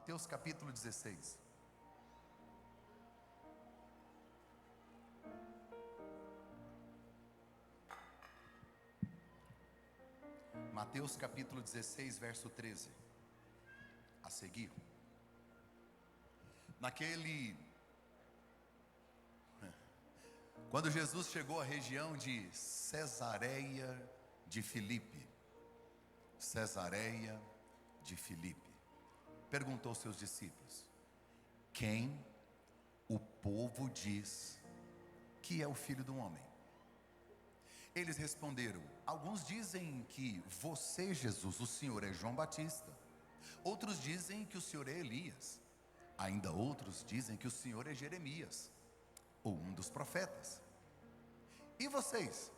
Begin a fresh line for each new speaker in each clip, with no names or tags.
Mateus capítulo 16. Mateus capítulo 16, verso 13. A seguir. Quando Jesus chegou à região de Cesareia de Filipe, perguntou aos seus discípulos: quem o povo diz que é o Filho do Homem? Eles responderam: alguns dizem que você, Jesus, o Senhor é João Batista, outros dizem que o Senhor é Elias, ainda outros dizem que o Senhor é Jeremias, ou um dos profetas. E vocês,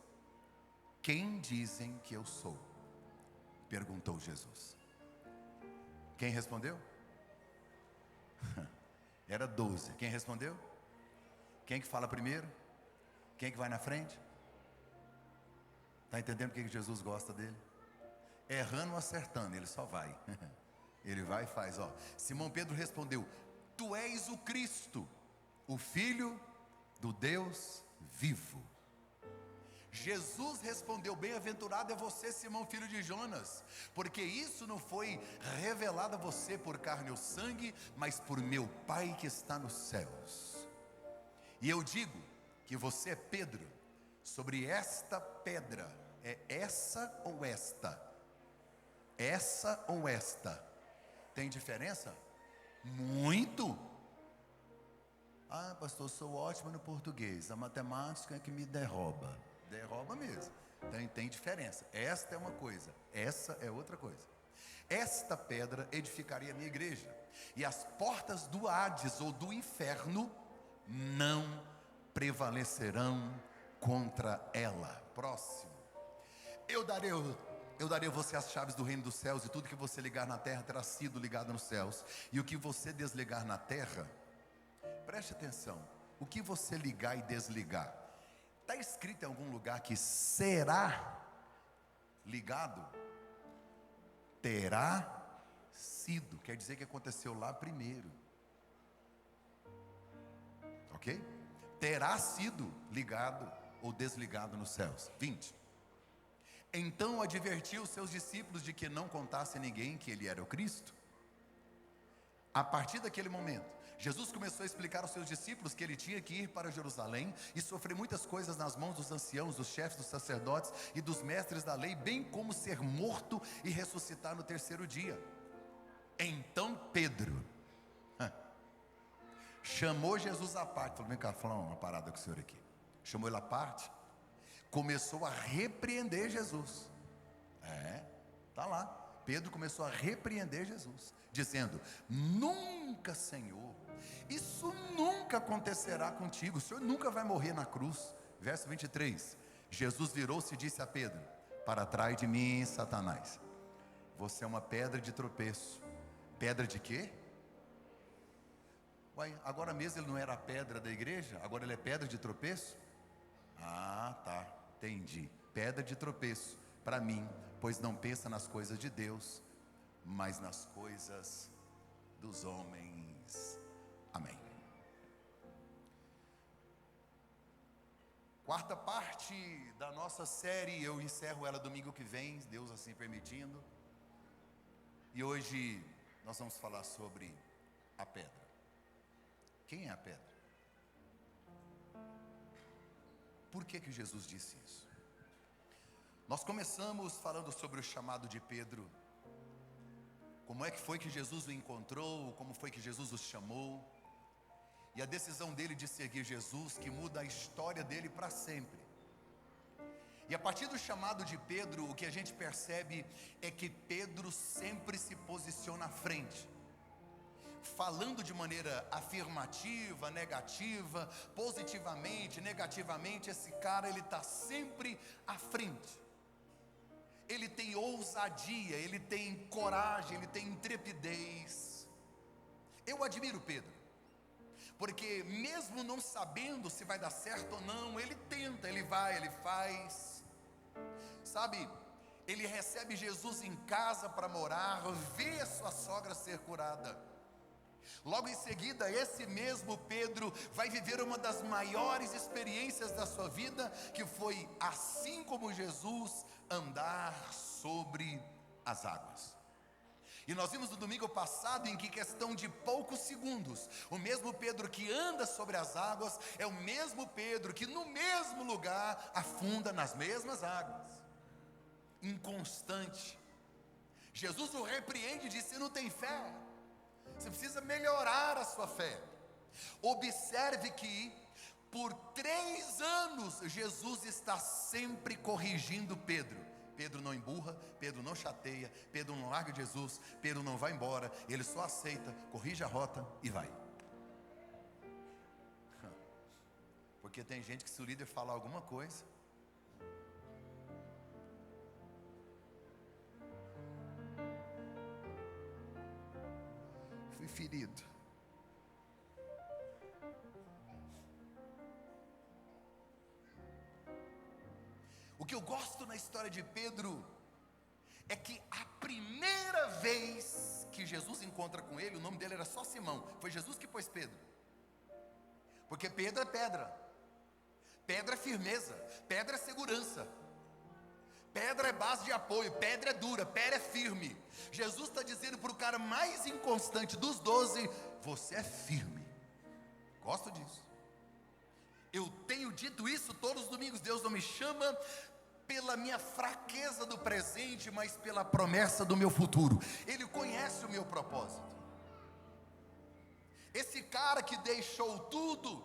quem dizem que eu sou? Perguntou Jesus. Quem respondeu? Era 12. Quem respondeu? Quem que fala primeiro? Quem que vai na frente? Está entendendo porque que Jesus gosta dele? Errando ou acertando, ele só vai. Ele vai e faz, ó. Simão Pedro respondeu: tu és o Cristo, o Filho do Deus vivo. Jesus respondeu: bem-aventurado é você, Simão, filho de Jonas, porque isso não foi revelado a você por carne ou sangue, mas por meu Pai que está nos céus. E eu digo que você é Pedro, sobre esta pedra. É essa ou esta? Essa ou esta? Tem diferença? Muito. Ah, pastor, sou ótimo no português, a matemática é que me derruba. Derruba mesmo. Tem diferença. Esta é uma coisa, essa é outra coisa. Esta pedra edificaria a minha igreja, e as portas do Hades ou do inferno não prevalecerão contra ela. Próximo. Eu darei a você as chaves do reino dos céus, e tudo que você ligar na terra terá sido ligado nos céus, e o que você desligar na terra, preste atenção, o que você ligar e desligar, está escrito em algum lugar que será ligado? Terá sido, quer dizer que aconteceu lá primeiro, ok? Terá sido ligado ou desligado nos céus. 20. Então advertiu os seus discípulos de que não contasse a ninguém que ele era o Cristo. A partir daquele momento, Jesus começou a explicar aos seus discípulos que ele tinha que ir para Jerusalém e sofrer muitas coisas nas mãos dos anciãos, dos chefes dos sacerdotes e dos mestres da lei, bem como ser morto e ressuscitar no terceiro dia. Então Pedro chamou Jesus à parte, falou: vem cá, falar uma parada com o senhor aqui. Chamou ele à parte, começou a repreender Jesus. Está lá. Pedro começou a repreender Jesus, dizendo: nunca, Senhor, isso nunca acontecerá contigo, o Senhor nunca vai morrer na cruz. Verso 23, Jesus virou-se e disse a Pedro: para trás de mim, Satanás, você é uma pedra de tropeço. Pedra de quê? Uai, agora mesmo ele não era a pedra da igreja, agora ele é pedra de tropeço? Ah, tá, entendi. Pedra de tropeço para mim, pois não pensa nas coisas de Deus, mas nas coisas dos homens. Amém. Quarta parte da nossa série, eu encerro ela domingo que vem, Deus assim permitindo. E hoje nós vamos falar sobre a pedra. Quem é a pedra? Por que que Jesus disse isso? Nós começamos falando sobre o chamado de Pedro, como é que foi que Jesus o encontrou, como foi que Jesus o chamou, e a decisão dele de seguir Jesus, que muda a história dele para sempre. E a partir do chamado de Pedro, o que a gente percebe é que Pedro sempre se posiciona à frente, falando de maneira afirmativa, negativa, positivamente, negativamente. Esse cara, ele está sempre à frente. Ele tem ousadia, ele tem coragem, ele tem intrepidez. Eu admiro Pedro, porque mesmo não sabendo se vai dar certo ou não, ele tenta, ele vai, ele faz. Sabe, ele recebe Jesus em casa para morar, vê a sua sogra ser curada. Logo em seguida, esse mesmo Pedro vai viver uma das maiores experiências da sua vida, que foi, assim como Jesus, andar sobre as águas. E nós vimos no domingo passado em que, questão de poucos segundos, o mesmo Pedro que anda sobre as águas é o mesmo Pedro que no mesmo lugar afunda nas mesmas águas. Inconstante. Jesus o repreende e diz: você não tem fé, você precisa melhorar a sua fé. Observe que por 3 anos Jesus está sempre corrigindo Pedro. Pedro não emburra, Pedro não chateia, Pedro não larga Jesus, Pedro não vai embora, ele só aceita, corrige a rota e vai. Porque tem gente que, se o líder falar alguma coisa, fui ferido. O que eu gosto na história de Pedro é que a primeira vez que Jesus encontra com ele, o nome dele era só Simão, foi Jesus que pôs Pedro. Porque Pedro é pedra, pedra é firmeza, pedra é segurança, pedra é base de apoio, pedra é dura, pedra é firme. Jesus está dizendo para o cara mais inconstante dos 12: você é firme. Gosto disso. Eu tenho dito isso todos os domingos. Deus não me chama pela minha fraqueza do presente, mas pela promessa do meu futuro. Ele conhece o meu propósito. Esse cara que deixou tudo,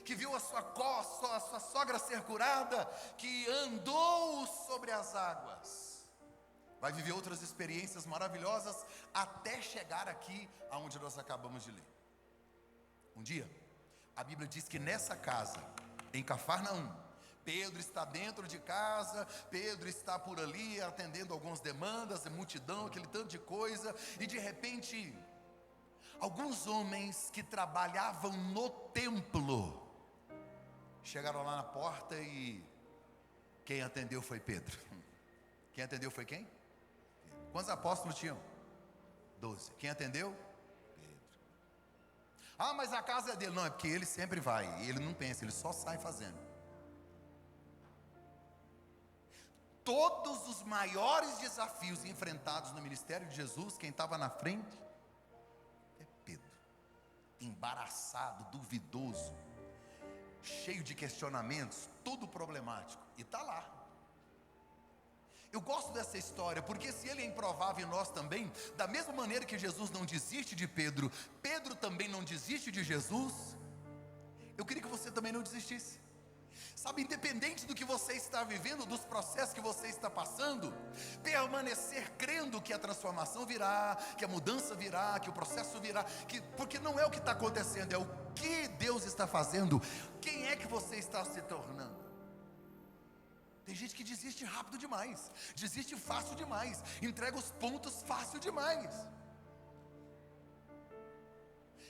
que viu a sua sogra ser curada, que andou sobre as águas, vai viver outras experiências maravilhosas até chegar aqui aonde nós acabamos de ler. Um dia, a Bíblia diz que nessa casa, em Cafarnaum, Pedro está dentro de casa, Pedro está por ali atendendo algumas demandas, multidão, aquele tanto de coisa, e de repente, alguns homens que trabalhavam no templo chegaram lá na porta e quem atendeu foi Pedro. Quem atendeu foi quem? Pedro. Quantos apóstolos tinham? 12. Quem atendeu? Pedro. Ah, mas a casa é dele. Não, é porque ele sempre vai, ele não pensa, ele só sai fazendo. Todos os maiores desafios enfrentados no ministério de Jesus, quem estava na frente é Pedro. Embaraçado, duvidoso, cheio de questionamentos, tudo problemático, e está lá. Eu gosto dessa história, porque se ele é improvável em nós também, da mesma maneira que Jesus não desiste de Pedro, Pedro também não desiste de Jesus, eu queria que você também não desistisse. Sabe, independente do que você está vivendo, dos processos que você está passando, permanecer crendo que a transformação virá, que a mudança virá, que o processo virá, porque não é o que está acontecendo, é o que Deus está fazendo. Quem é que você está se tornando? Tem gente que desiste rápido demais, desiste fácil demais, entrega os pontos fácil demais.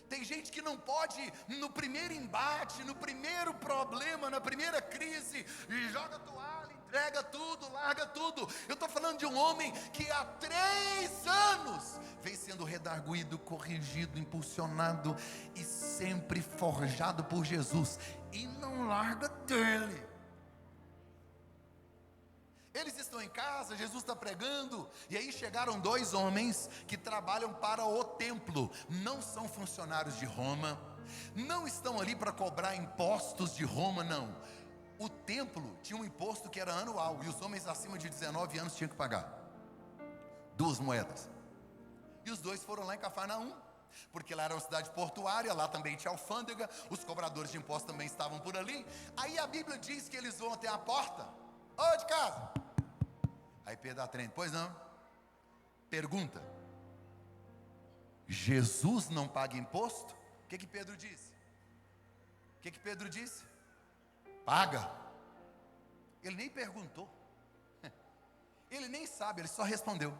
Tem gente que não pode, no primeiro embate, no primeiro problema, na primeira crise, joga a toalha, entrega tudo, larga tudo. Eu estou falando de um homem que há 3 anos vem sendo redarguido, corrigido, impulsionado e sempre forjado por Jesus, e não larga dele. Eles estão em casa, Jesus está pregando, e aí chegaram 2 homens que trabalham para o templo, não são funcionários de Roma, não estão ali para cobrar impostos de Roma, não. O templo tinha um imposto que era anual, e os homens acima de 19 anos tinham que pagar 2 moedas. E os 2 foram lá em Cafarnaum, porque lá era uma cidade portuária, lá também tinha alfândega, os cobradores de impostos também estavam por ali. Aí a Bíblia diz que eles vão até a porta: ô, de casa. Aí Pedro atende: pois não. Pergunta: Jesus não paga imposto? O que Pedro disse? O que Pedro disse? Paga. Ele nem perguntou, ele nem sabe, ele só respondeu.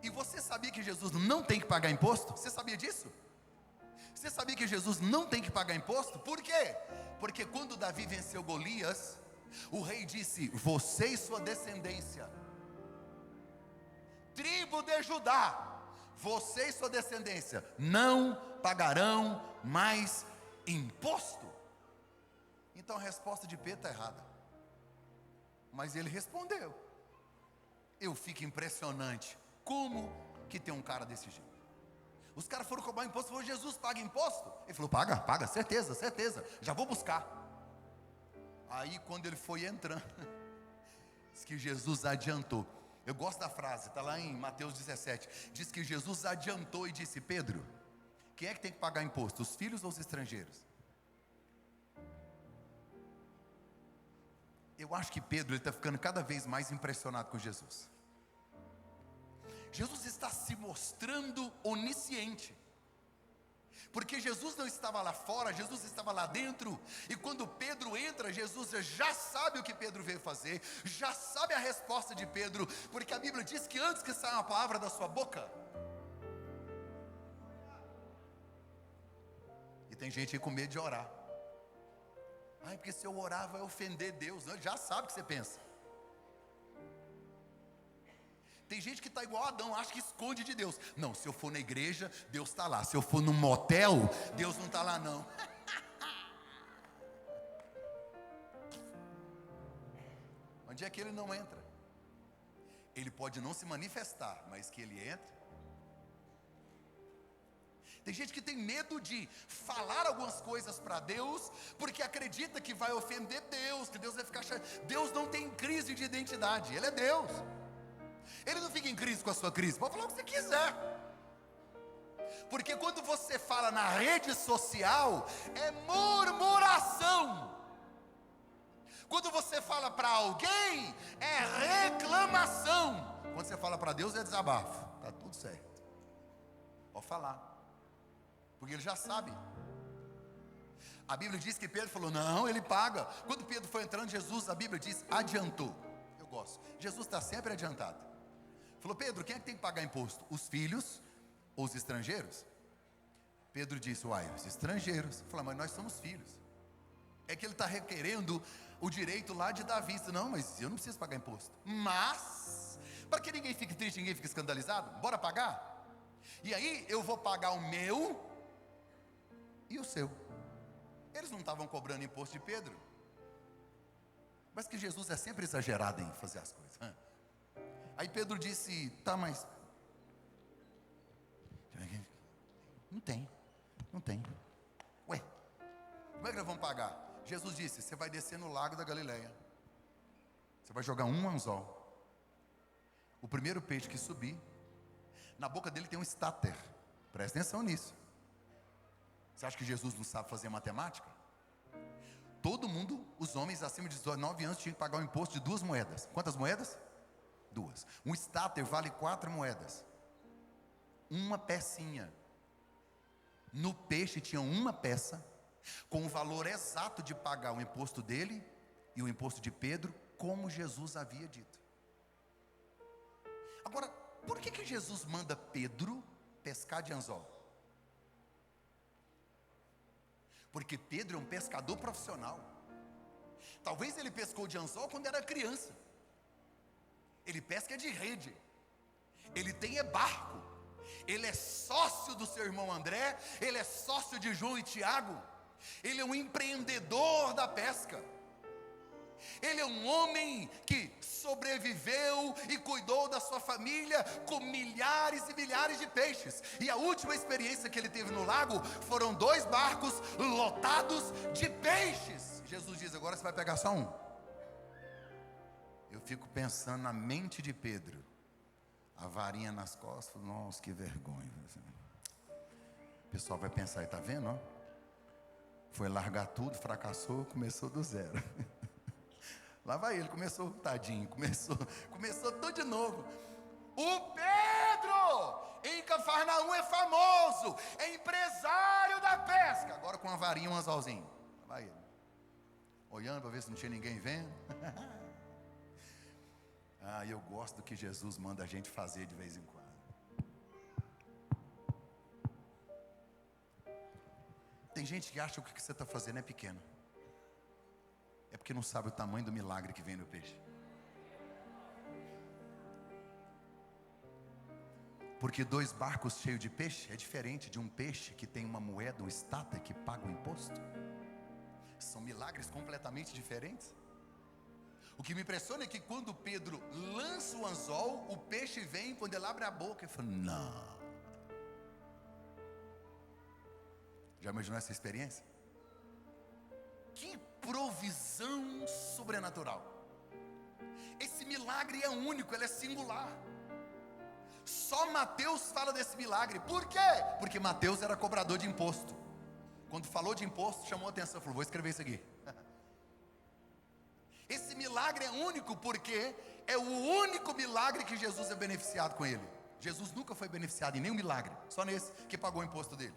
E você sabia que Jesus não tem que pagar imposto? Você sabia disso? Você sabia que Jesus não tem que pagar imposto? Por quê? Porque quando Davi venceu Golias, o rei disse: você e sua descendência, tribo de Judá, você e sua descendência não pagarão mais imposto. Então a resposta de Pedro está errada. Mas ele respondeu. Eu fico impressionante. Como que tem um cara desse jeito? Os caras foram cobrar imposto, falou: Jesus paga imposto? Ele falou: paga, certeza, já vou buscar. Aí quando ele foi entrando, diz que Jesus adiantou. Eu gosto da frase, está lá em Mateus 17. Diz que Jesus adiantou e disse: Pedro, quem é que tem que pagar imposto? Os filhos ou os estrangeiros? Eu acho que Pedro está ficando cada vez mais impressionado com Jesus. Jesus está se mostrando onisciente, porque Jesus não estava lá fora, Jesus estava lá dentro. E quando Pedro entra, Jesus já sabe o que Pedro veio fazer, já sabe a resposta de Pedro, porque a Bíblia diz que antes que saia uma palavra da sua boca. E tem gente aí com medo de orar. Ai, porque se eu orar vai ofender Deus. Não, ele já sabe o que você pensa. Tem gente que está igual a Adão, acha que esconde de Deus. Não, se eu for na igreja, Deus está lá. Se eu for num motel, Deus não está lá não. Onde é que ele não entra? Ele pode não se manifestar, mas que ele entre. Tem gente que tem medo de falar algumas coisas para Deus, porque acredita que vai ofender Deus, que Deus vai ficar chateado. Deus não tem crise de identidade, Ele é Deus. Ele não fica em crise com a sua crise, pode falar o que você quiser. Porque quando você fala na rede social, é murmuração. Quando você fala para alguém, é reclamação. Quando você fala para Deus, é desabafo. Está tudo certo, pode falar, porque Ele já sabe. A Bíblia diz que Pedro falou: não, Ele paga. Quando Pedro foi entrando, Jesus, a Bíblia diz, adiantou. Eu gosto, Jesus está sempre adiantado. Falou: Pedro, quem é que tem que pagar imposto? Os filhos ou os estrangeiros? Pedro disse: uai, os estrangeiros. Falou: mas nós somos filhos. É que ele está requerendo o direito lá de Davi. Não, mas eu não preciso pagar imposto. Mas, para que ninguém fique triste, ninguém fique escandalizado, bora pagar? E aí eu vou pagar o meu e o seu. Eles não estavam cobrando imposto de Pedro. Mas que Jesus é sempre exagerado em fazer as coisas. Aí Pedro disse: tá, mas não tem. Ué, como é que nós vamos pagar? Jesus disse: você vai descer no lago da Galileia, você vai jogar um anzol. O primeiro peixe que subir, na boca dele tem um estáter. Presta atenção nisso. Você acha que Jesus não sabe fazer matemática? Todo mundo, os homens acima de 19 anos, tinham que pagar o imposto de 2 moedas. Quantas moedas? 2. Um estáter vale 4 moedas. Uma pecinha. No peixe tinha uma peça, com o valor exato de pagar o imposto dele e o imposto de Pedro, como Jesus havia dito. Agora, por que Jesus manda Pedro pescar de anzol? Porque Pedro é um pescador profissional. Talvez ele pescou de anzol quando era criança. Ele pesca de rede. Ele tem barco. Ele é sócio do seu irmão André. Ele é sócio de João e Tiago. Ele é um empreendedor da pesca. Ele é um homem que sobreviveu e cuidou da sua família com milhares e milhares de peixes. E a última experiência que ele teve no lago foram 2 barcos lotados de peixes. Jesus diz: agora você vai pegar só um. Eu fico pensando na mente de Pedro, a varinha nas costas. Nossa, que vergonha. O pessoal vai pensar: está vendo? Ó? Foi largar tudo, fracassou, começou do zero. Lá vai ele, começou, tadinho, começou tudo de novo. O Pedro em Cafarnaum é famoso, é empresário da pesca. Agora com uma varinha, um anzolzinho. Lá vai ele, olhando para ver se não tinha ninguém vendo. Eu gosto do que Jesus manda a gente fazer de vez em quando. Tem gente que acha que o que você está fazendo é pequeno. É porque não sabe o tamanho do milagre que vem no peixe. Porque 2 barcos cheios de peixe é diferente de um peixe que tem uma moeda, um estátua que paga o imposto. São milagres completamente diferentes. O que me impressiona é que quando Pedro lança o anzol, o peixe vem, quando ele abre a boca, ele fala: não. Já imaginou essa experiência? Que provisão sobrenatural. Esse milagre é único, ele é singular. Só Mateus fala desse milagre. Por quê? Porque Mateus era cobrador de imposto. Quando falou de imposto, chamou a atenção, falou: vou escrever isso aqui. Esse milagre é único porque é o único milagre que Jesus é beneficiado com ele. Jesus nunca foi beneficiado em nenhum milagre, só nesse que pagou o imposto dele.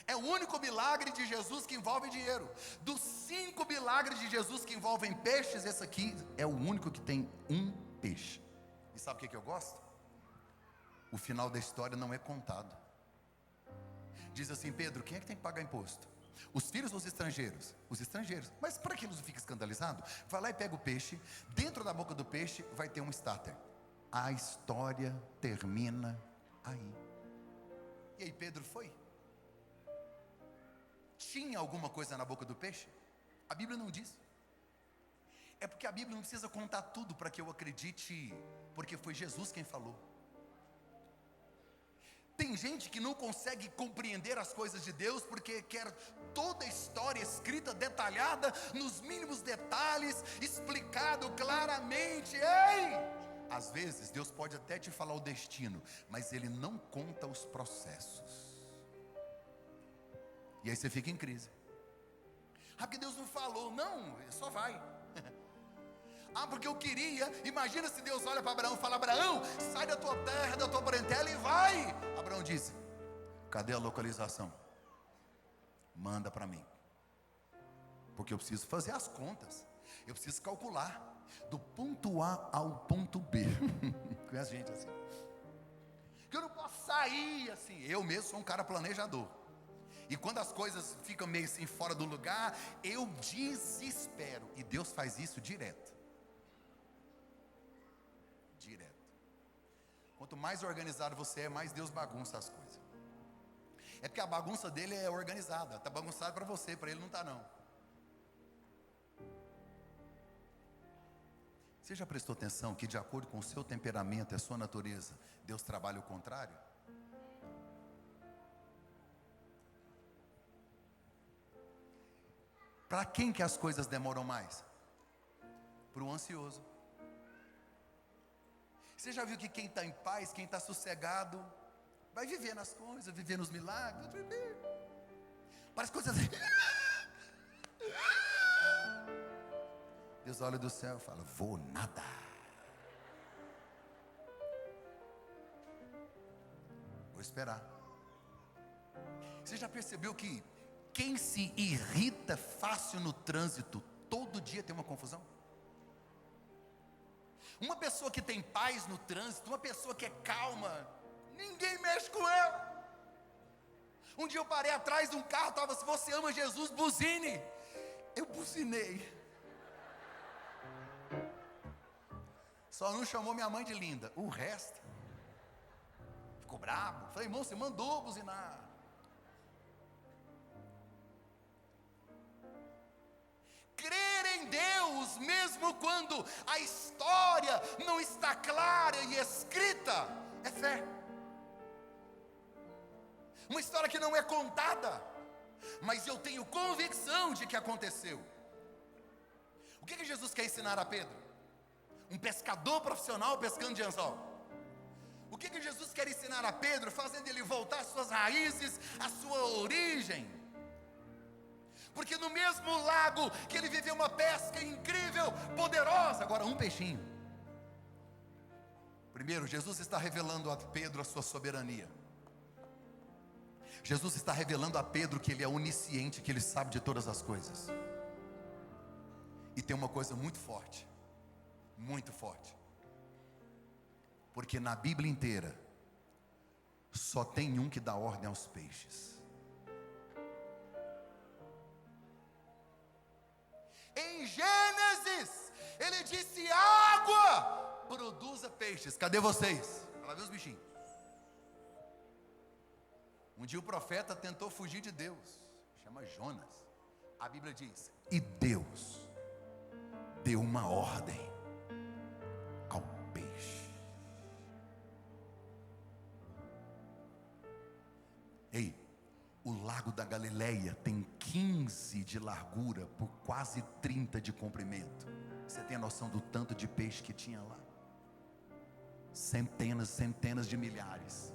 É o único milagre de Jesus que envolve dinheiro. Dos 5 milagres de Jesus que envolvem peixes, esse aqui é o único que tem um peixe. E sabe o que eu gosto? O final da história não é contado. Diz assim: Pedro, quem é que tem que pagar imposto? Os filhos ou os estrangeiros? Os estrangeiros. Mas para que eles não fiquem escandalizados? Vai lá e pega o peixe. Dentro da boca do peixe vai ter um starter. A história termina aí. E aí Pedro foi. Tinha alguma coisa na boca do peixe? A Bíblia não diz. É porque a Bíblia não precisa contar tudo para que eu acredite, porque foi Jesus quem falou. Tem gente que não consegue compreender as coisas de Deus porque quer toda a história escrita, detalhada, nos mínimos detalhes, explicado claramente. Ei! Às vezes Deus pode até te falar o destino, mas Ele não conta os processos. E aí você fica em crise. Ah, porque Deus não falou. Não, só vai. Ah, porque eu queria. Imagina se Deus olha para Abraão e fala: Abraão, sai da tua terra, da tua parentela e vai. Abraão disse: cadê a localização? Manda para mim, porque eu preciso fazer as contas. Eu preciso calcular do ponto A ao ponto B. Conhece gente assim? Que eu não posso sair assim. Eu mesmo sou um cara planejador. E quando as coisas ficam meio assim fora do lugar, eu desespero. E Deus faz isso direto. Direto. Quanto mais organizado você é, mais Deus bagunça as coisas. É porque a bagunça dele é organizada. Está bagunçado para você, para ele não está não. Você já prestou atenção que de acordo com o seu temperamento e a sua natureza, Deus trabalha o contrário? Para quem que as coisas demoram mais? Para o ansioso. Você já viu que quem está em paz, quem está sossegado, vai viver nas coisas, viver nos milagres, parece coisas assim. Deus olha do céu e fala: vou nada. Vou esperar. Você já percebeu que quem se irrita fácil no trânsito, todo dia tem uma confusão? Uma pessoa que tem paz no trânsito, uma pessoa que é calma, ninguém mexe com ela. Um dia eu parei atrás de um carro, estava: se você ama Jesus, buzine. Eu buzinei. Só não chamou minha mãe de linda. O resto ficou bravo. Falei: irmão, você mandou buzinar. Crer em Deus, mesmo quando a história não está clara e escrita, é fé. Uma história que não é contada, mas eu tenho convicção de que aconteceu. O que Jesus quer ensinar a Pedro? Um pescador profissional pescando de anzol. O que Jesus quer ensinar a Pedro, fazendo ele voltar às suas raízes, à sua origem? Porque no mesmo lago que ele viveu uma pesca incrível, poderosa, agora um peixinho. Primeiro, Jesus está revelando a Pedro a sua soberania. Jesus está revelando a Pedro que ele é onisciente, que ele sabe de todas as coisas. E tem uma coisa muito forte, muito forte. Porque na Bíblia inteira, só tem um que dá ordem aos peixes. Em Gênesis, ele disse: água produza peixes. Cadê vocês? Lá vem os bichinhos. Um dia o profeta tentou fugir de Deus, chama Jonas. A Bíblia diz: e Deus deu uma ordem ao peixe. Ei, o lago da Galileia tem 15 de largura por quase 30 de comprimento. Você tem a noção do tanto de peixe que tinha lá? Centenas de milhares.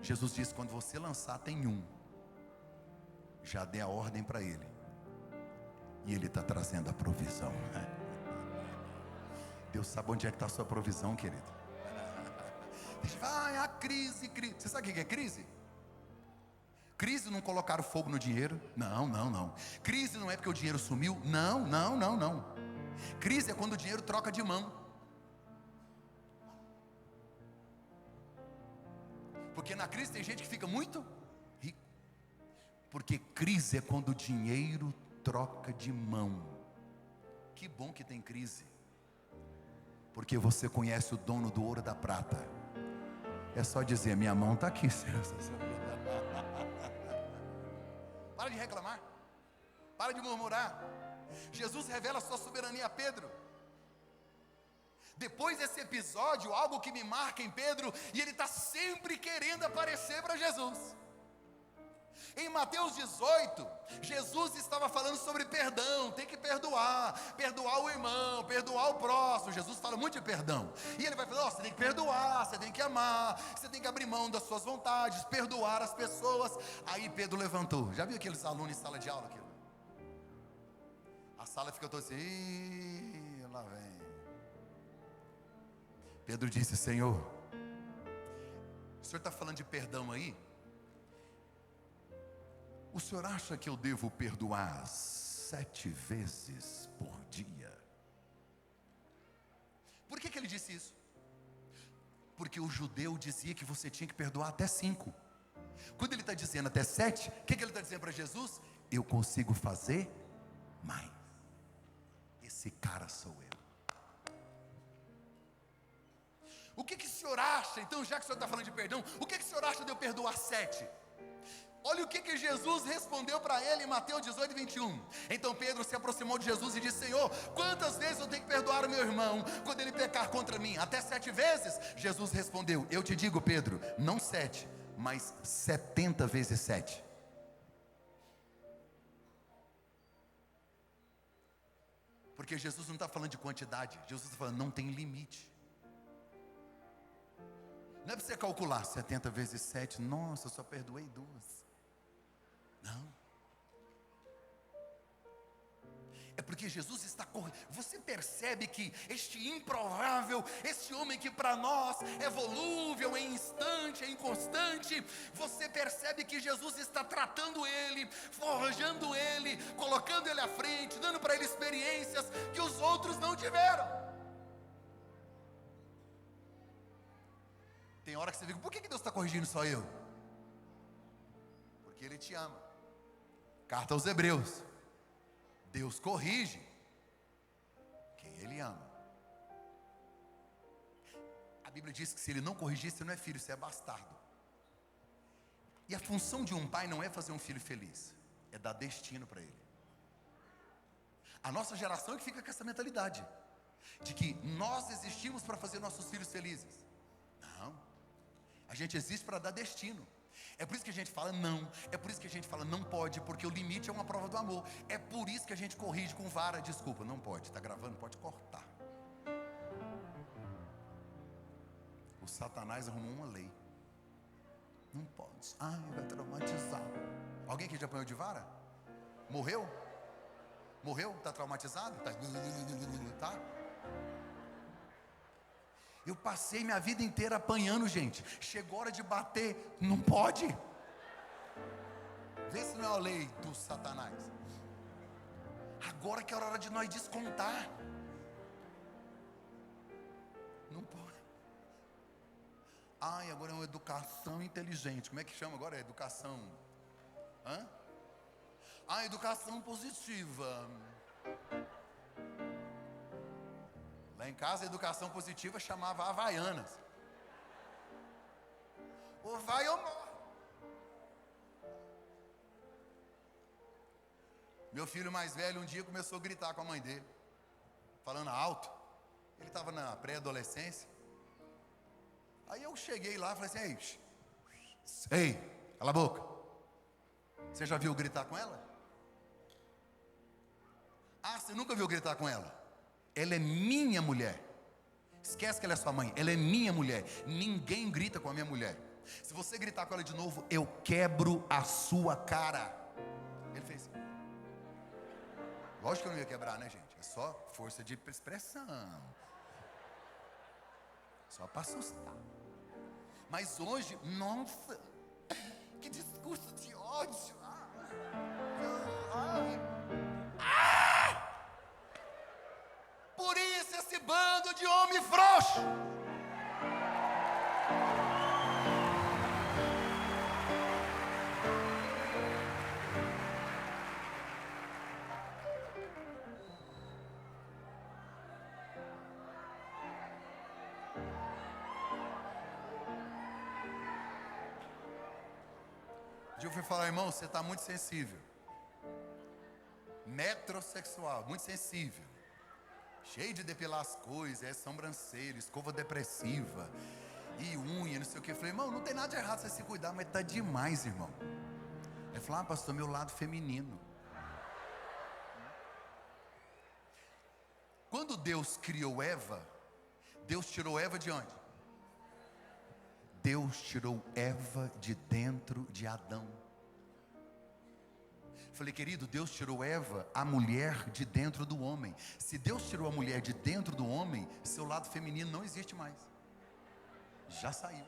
Jesus disse: quando você lançar, tem um. Já dê a ordem para ele. E ele está trazendo a provisão. Deus sabe onde é que está a sua provisão, querido. Vai, a crise. Você sabe o que é crise? Crise não colocar o fogo no dinheiro. Não. Crise não é porque o dinheiro sumiu. Não. Crise é quando o dinheiro troca de mão. Porque na crise tem gente que fica muito rico. Porque crise é quando o dinheiro troca de mão. Que bom que tem crise. Porque você conhece o dono do ouro e da prata. É só dizer: minha mão está aqui, Senhor. Para de reclamar. Para de murmurar. Jesus revela a sua soberania a Pedro. Depois desse episódio, algo que me marca em Pedro, e ele está sempre querendo aparecer para Jesus. Em Mateus 18, Jesus estava falando sobre perdão. Tem que perdoar o irmão, perdoar o próximo. Jesus fala muito de perdão. E ele vai falar: você tem que perdoar, você tem que amar, você tem que abrir mão das suas vontades, perdoar as pessoas. Aí Pedro levantou. Já viu aqueles alunos em sala de aula? Aquilo? A sala fica toda assim: ih, lá vem. Pedro disse: Senhor, o Senhor está falando de perdão aí? O Senhor acha que eu devo perdoar 7 vezes por dia? Por que ele disse isso? Porque o judeu dizia que você tinha que perdoar até 5. Quando ele está dizendo até 7, o que ele está dizendo para Jesus? Eu consigo fazer mais. Esse cara sou eu. O que o Senhor acha? Então, já que o Senhor está falando de perdão, o que o Senhor acha de eu perdoar 7? Olha o que Jesus respondeu para ele em Mateus 18, 21. Então Pedro se aproximou de Jesus e disse: Senhor, quantas vezes eu tenho que perdoar o meu irmão quando ele pecar contra mim? Até 7 vezes? Jesus respondeu: eu te digo, Pedro, não 7, mas 70 vezes 7. Porque Jesus não está falando de quantidade, Jesus está falando: não tem limite. Não é para você calcular 70 vezes 7, nossa, eu só perdoei 2. Não. É porque Jesus está correndo. Você percebe que este improvável, este homem que para nós é volúvel, é instante, é inconstante, você percebe que Jesus está tratando ele, forjando ele, colocando ele à frente, dando para ele experiências que os outros não tiveram. Tem hora que você fica: por que Deus está corrigindo só eu? Porque Ele te ama. Carta aos Hebreus: Deus corrige quem Ele ama. A Bíblia diz que se Ele não corrigir, você não é filho, você é bastardo. E a função de um pai não é fazer um filho feliz, é dar destino para ele. A nossa geração é que fica com essa mentalidade de que nós existimos para fazer nossos filhos felizes. Não, a gente existe para dar destino. É por isso que a gente fala não, é por isso que a gente fala não pode, porque o limite é uma prova do amor. É por isso que a gente corrige com vara. Desculpa, não pode, está gravando, pode cortar. O Satanás arrumou uma lei. Não pode, vai traumatizar. Alguém aqui já apanhou de vara? Morreu? Morreu? Está traumatizado? Tá? Eu passei minha vida inteira apanhando, gente. Chegou a hora de bater, não pode. Vê se não é a lei do Satanás. Agora que é a hora de nós descontar. Não pode. Agora é uma educação inteligente. Como é que chama agora? É educação. Educação positiva. Lá em casa, a educação positiva chamava Havaianas. Ou vai ou morre. Meu filho mais velho um dia começou a gritar com a mãe dele, falando alto. Ele estava na pré-adolescência. Aí eu cheguei lá e falei assim: ei, cala a boca. Você já viu gritar com ela? Ah, você nunca viu gritar com ela? Ela é minha mulher. Esquece que ela é sua mãe, ela é minha mulher. Ninguém grita com a minha mulher. Se você gritar com ela de novo, eu quebro a sua cara. Ele fez. Lógico que eu não ia quebrar, né, gente? É só força de expressão. Só para assustar. Mas hoje, nossa, que discurso de ódio. Por isso esse bando de homem frouxo. Eu fui falar: irmão, você está muito sensível. Metrosexual, muito sensível. Cheio de depilar as coisas, sobrancelha, escova depressiva e unha, não sei o que. Eu falei: irmão, não tem nada de errado você se cuidar, mas tá demais, irmão. Ele falou: pastor, meu lado feminino. Quando Deus criou Eva, Deus tirou Eva de onde? Deus tirou Eva de dentro de Adão. Falei: querido, Deus tirou Eva, a mulher, de dentro do homem. Se Deus tirou a mulher de dentro do homem, seu lado feminino não existe mais. Já saiu.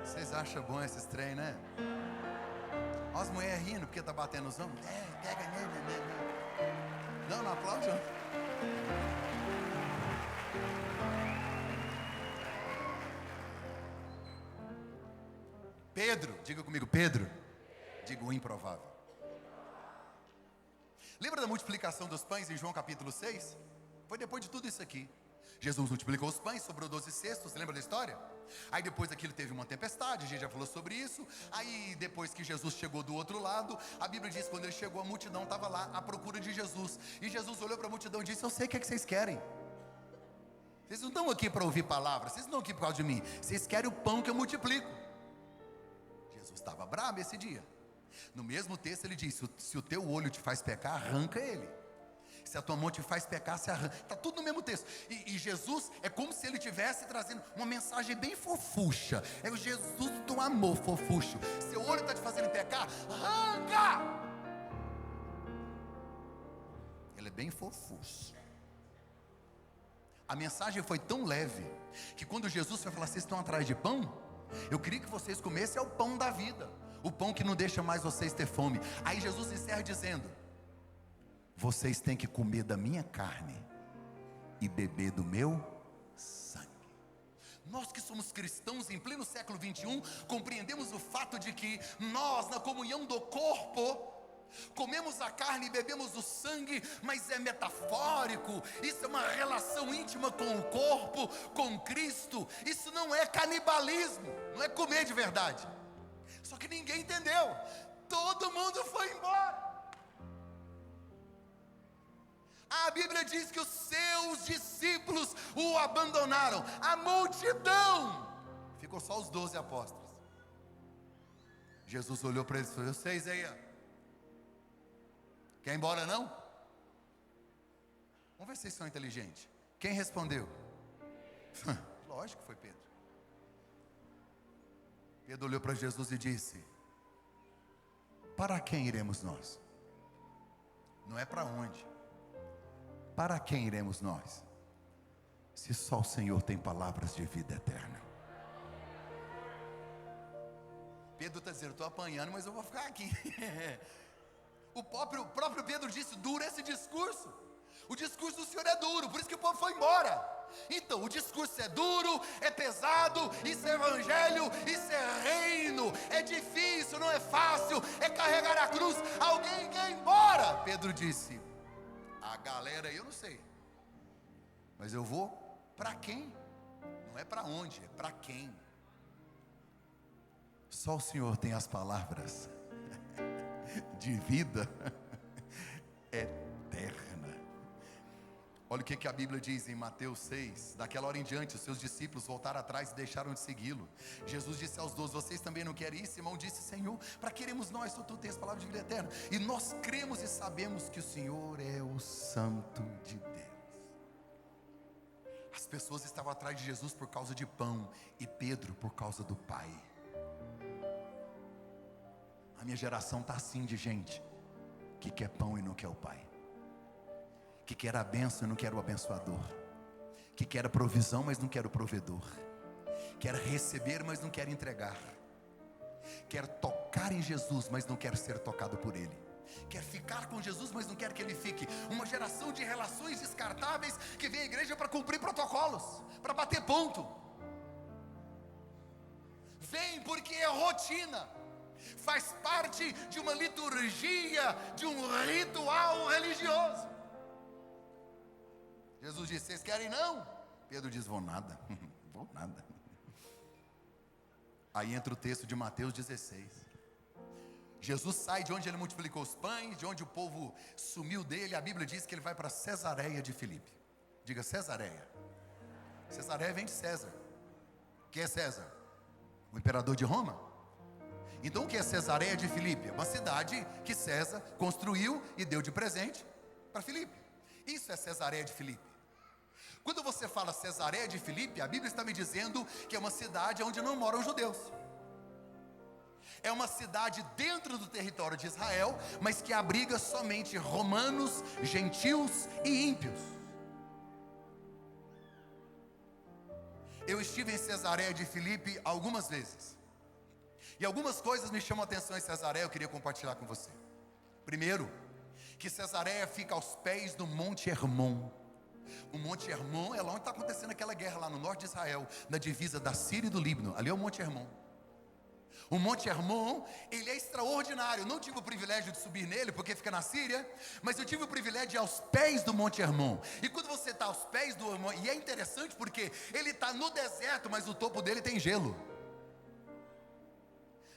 Vocês acham bom esses trem, né? Olha as mulheres rindo porque tá batendo os homens. Pega nele, né? Não, não aplaude, não. Pedro, diga comigo, Pedro. Diga o improvável. Lembra da multiplicação dos pães em João capítulo 6? Foi depois de tudo isso aqui. Jesus multiplicou os pães, sobrou 12 cestos, lembra da história? Aí depois daquilo teve uma tempestade, a gente já falou sobre isso. Aí depois que Jesus chegou do outro lado, a Bíblia diz que quando ele chegou, a multidão estava lá à procura de Jesus. E Jesus olhou para a multidão e disse: eu sei o que é que vocês querem. Vocês não estão aqui para ouvir palavras, vocês não estão aqui por causa de mim. Vocês querem o pão que eu multiplico. Jesus estava bravo esse dia. No mesmo texto ele diz: se o teu olho te faz pecar, arranca ele. Se a tua mão te faz pecar, se arranca. Está tudo no mesmo texto. E Jesus é como se ele estivesse trazendo uma mensagem bem fofucha. É o Jesus do amor fofucho. Seu olho está te fazendo pecar, arranca. Ele é bem fofucho. A mensagem foi tão leve que quando Jesus foi falar: vocês estão atrás de pão? Eu queria que vocês comessem o pão da vida, o pão que não deixa mais vocês ter fome. Aí Jesus encerra dizendo: vocês têm que comer da minha carne e beber do meu sangue. Nós que somos cristãos em pleno século 21, compreendemos o fato de que nós, na comunhão do corpo, comemos a carne e bebemos o sangue, mas é metafórico. Isso é uma relação íntima com o corpo, com Cristo. Isso não é canibalismo, não é comer de verdade. Só que ninguém entendeu. Todo mundo foi embora. A Bíblia diz que os seus discípulos o abandonaram. A multidão. Ficou só os 12 apóstolos. Jesus olhou para eles e falou: vocês aí, quer ir embora não? Vamos ver se vocês são inteligentes. Quem respondeu? Lógico que foi Pedro. Pedro olhou para Jesus e disse: para quem iremos nós? Não é para onde. Para quem iremos nós? Se só o Senhor tem palavras de vida eterna. Pedro está dizendo: estou apanhando, mas eu vou ficar aqui. O próprio Pedro disse: duro esse discurso. O discurso do Senhor é duro, por isso que o povo foi embora. Então, o discurso é duro, é pesado, isso é evangelho, isso é reino, é difícil, não é fácil, é carregar a cruz. Alguém quer ir embora. Pedro disse: a galera, eu não sei, mas eu vou para quem? Não é para onde, é para quem. Só o Senhor tem as palavras de vida eterna. Olha o que a Bíblia diz em Mateus 6. Daquela hora em diante, os seus discípulos voltaram atrás e deixaram de segui-lo. Jesus disse aos 12: vocês também não querem ir? Simão disse: Senhor, para que iremos nós? Tu tens palavras de vida eterna. E nós cremos e sabemos que o Senhor é o Santo de Deus. As pessoas estavam atrás de Jesus por causa de pão, e Pedro por causa do Pai. A minha geração está assim de gente que quer pão e não quer o Pai, que quer a bênção e não quer o abençoador, que quer a provisão, mas não quer o provedor, quer receber, mas não quer entregar, quer tocar em Jesus, mas não quer ser tocado por Ele, quer ficar com Jesus, mas não quer que Ele fique. Uma geração de relações descartáveis que vem à igreja para cumprir protocolos, para bater ponto. Vem porque é rotina, faz parte de uma liturgia, de um ritual religioso. Jesus disse: vocês querem não? Pedro diz: vou nada, vou nada. Aí entra o texto de Mateus 16. Jesus sai de onde ele multiplicou os pães, de onde o povo sumiu dele. A Bíblia diz que ele vai para Cesareia de Filipe. Diga Cesareia. Cesareia vem de César. Quem é César? O imperador de Roma. Então o que é Cesareia de Filipe? É uma cidade que César construiu e deu de presente para Filipe. Isso é Cesareia de Filipe. Quando você fala Cesareia de Filipe, a Bíblia está me dizendo que é uma cidade onde não moram judeus. É uma cidade dentro do território de Israel, mas que abriga somente romanos, gentios e ímpios. Eu estive em Cesareia de Filipe algumas vezes, e algumas coisas me chamam a atenção em Cesareia, eu queria compartilhar com você. Primeiro, que Cesareia fica aos pés do Monte Hermon. O Monte Hermon é lá onde está acontecendo aquela guerra lá no norte de Israel, na divisa da Síria e do Líbano. Ali é o Monte Hermon. O Monte Hermon, ele é extraordinário. Eu não tive o privilégio de subir nele, porque fica na Síria, mas eu tive o privilégio de ir aos pés do Monte Hermon. E quando você está aos pés do Hermon, e é interessante porque ele está no deserto, mas o topo dele tem gelo.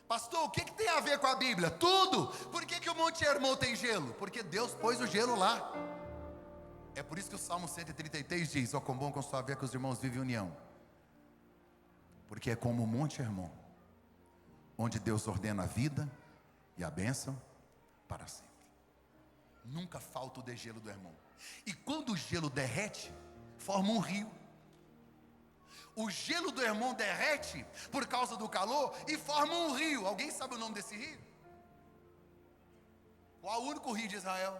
Pastor, o que tem a ver com a Bíblia? Tudo! Por que o Monte Hermon tem gelo? Porque Deus pôs o gelo lá. É por isso que o Salmo 133 diz: ó, quão bom, quão suave é que os irmãos vivem em união. Porque é como o Monte Hermon, onde Deus ordena a vida e a bênção para sempre. Nunca falta o degelo do Hermon. E quando o gelo derrete, forma um rio. O gelo do Hermon derrete por causa do calor e forma um rio. Alguém sabe o nome desse rio? Qual é o único rio de Israel?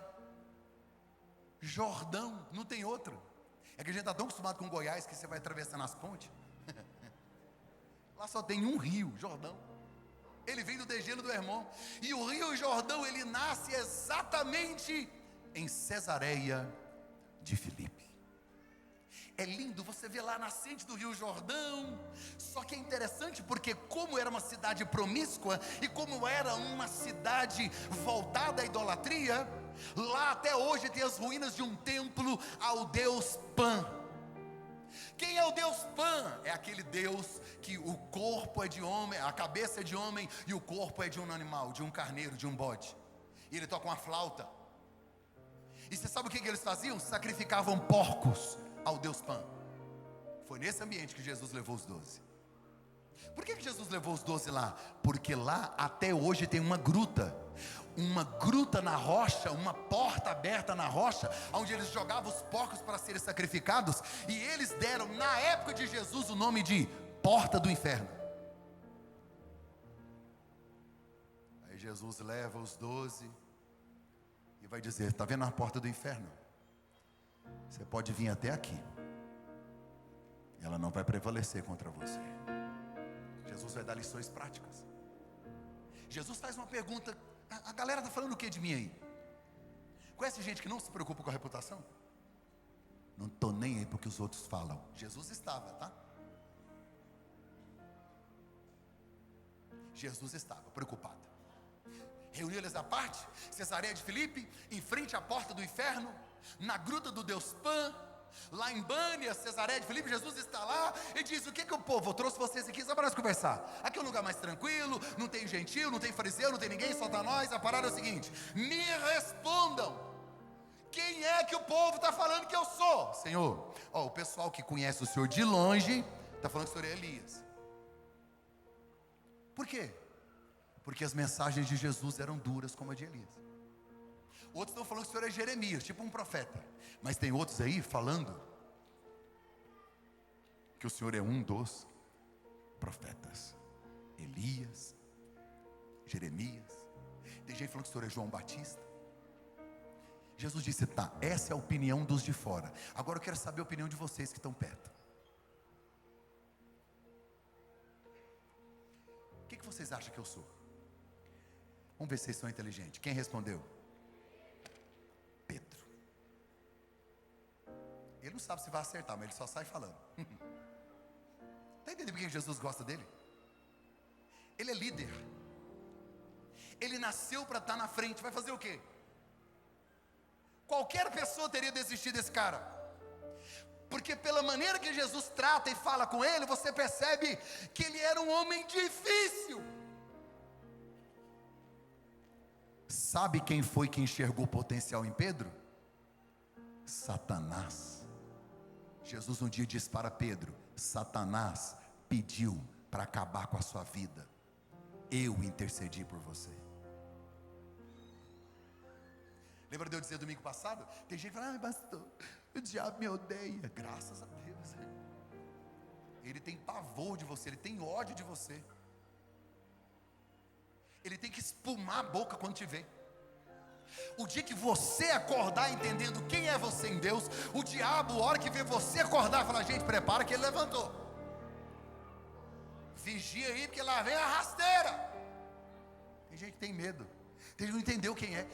Jordão, não tem outro. É que a gente está tão acostumado com Goiás que você vai atravessando as pontes. Lá só tem um rio, Jordão. Ele vem do degelo do Hermon. E o rio Jordão, ele nasce exatamente em Cesareia de Filipe. É lindo, você vê lá a nascente do rio Jordão. Só que é interessante porque como era uma cidade promíscua e como era uma cidade voltada à idolatria, lá até hoje tem as ruínas de um templo ao deus Pan. Quem é o deus Pan? É aquele deus que o corpo é de homem, a cabeça é de homem e o corpo é de um animal, de um carneiro, de um bode. E ele toca uma flauta. E você sabe o que eles faziam? Sacrificavam porcos ao deus Pan. Foi nesse ambiente que Jesus levou os 12. Por que Jesus levou os 12 lá? Porque lá até hoje tem uma gruta na rocha, uma porta aberta na rocha, onde eles jogavam os porcos para serem sacrificados, e eles deram na época de Jesus o nome de Porta do Inferno. Aí Jesus leva os 12 e vai dizer: está vendo a porta do inferno? Você pode vir até aqui, ela não vai prevalecer contra você. Jesus vai dar lições práticas. Jesus faz uma pergunta: a galera está falando o que de mim aí? Conhece gente que não se preocupa com a reputação? Não estou nem aí porque os outros falam. Jesus estava, tá? Jesus estava preocupado. Reuniu eles à parte, Cesareia de Filipe, em frente à porta do inferno, na gruta do deus Pan. Lá em Bânia, Cesaré de Filipe, Jesus está lá e diz: o que o povo? Eu trouxe vocês aqui só para nós conversar. Aqui é um lugar mais tranquilo, não tem gentil, não tem fariseu, não tem ninguém, só está nós. A parada é o seguinte: me respondam, quem é que o povo está falando que eu sou? Senhor, o pessoal que conhece o Senhor de longe está falando que o Senhor é Elias. Por quê? Porque as mensagens de Jesus eram duras como a de Elias. Outros estão falando que o Senhor é Jeremias, tipo um profeta. Mas tem outros aí falando que o Senhor é um dos profetas. Elias, Jeremias. Tem gente falando que o Senhor é João Batista. Jesus disse: tá, essa é a opinião dos de fora. Agora eu quero saber a opinião de vocês que estão perto. O que vocês acham que eu sou? Vamos ver se vocês são inteligentes. Quem respondeu? Pedro. Ele não sabe se vai acertar, mas ele só sai falando. Está entendendo por que Jesus gosta dele? Ele é líder. Ele nasceu para estar na frente. Vai fazer o quê? Qualquer pessoa teria desistido desse cara. Porque pela maneira que Jesus trata e fala com ele, você percebe que ele era um homem difícil. Sabe quem foi que enxergou potencial em Pedro? Satanás. Jesus um dia disse para Pedro: Satanás pediu para acabar com a sua vida, eu intercedi por você. Lembra de eu dizer domingo passado? Tem gente que fala: pastor, o diabo me odeia. Graças a Deus, ele tem pavor de você, ele tem ódio de você. Ele tem que espumar a boca quando te vê. O dia que você acordar entendendo quem é você em Deus, o diabo, a hora que vê você acordar, fala: gente, prepara que ele levantou. Vigia aí, porque lá vem a rasteira. Tem gente que tem medo, tem gente que não entendeu quem é.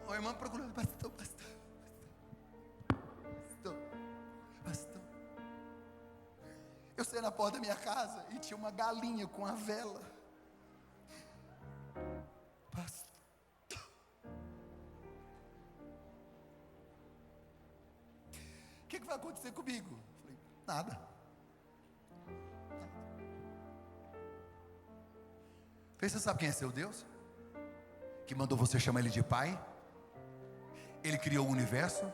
O irmão procurando: pastor. Eu saí na porta da minha casa e tinha uma galinha com a vela. Pastor, o que vai acontecer comigo? Eu falei: nada. Você sabe quem é seu Deus? Que mandou você chamar Ele de Pai? Ele criou o universo,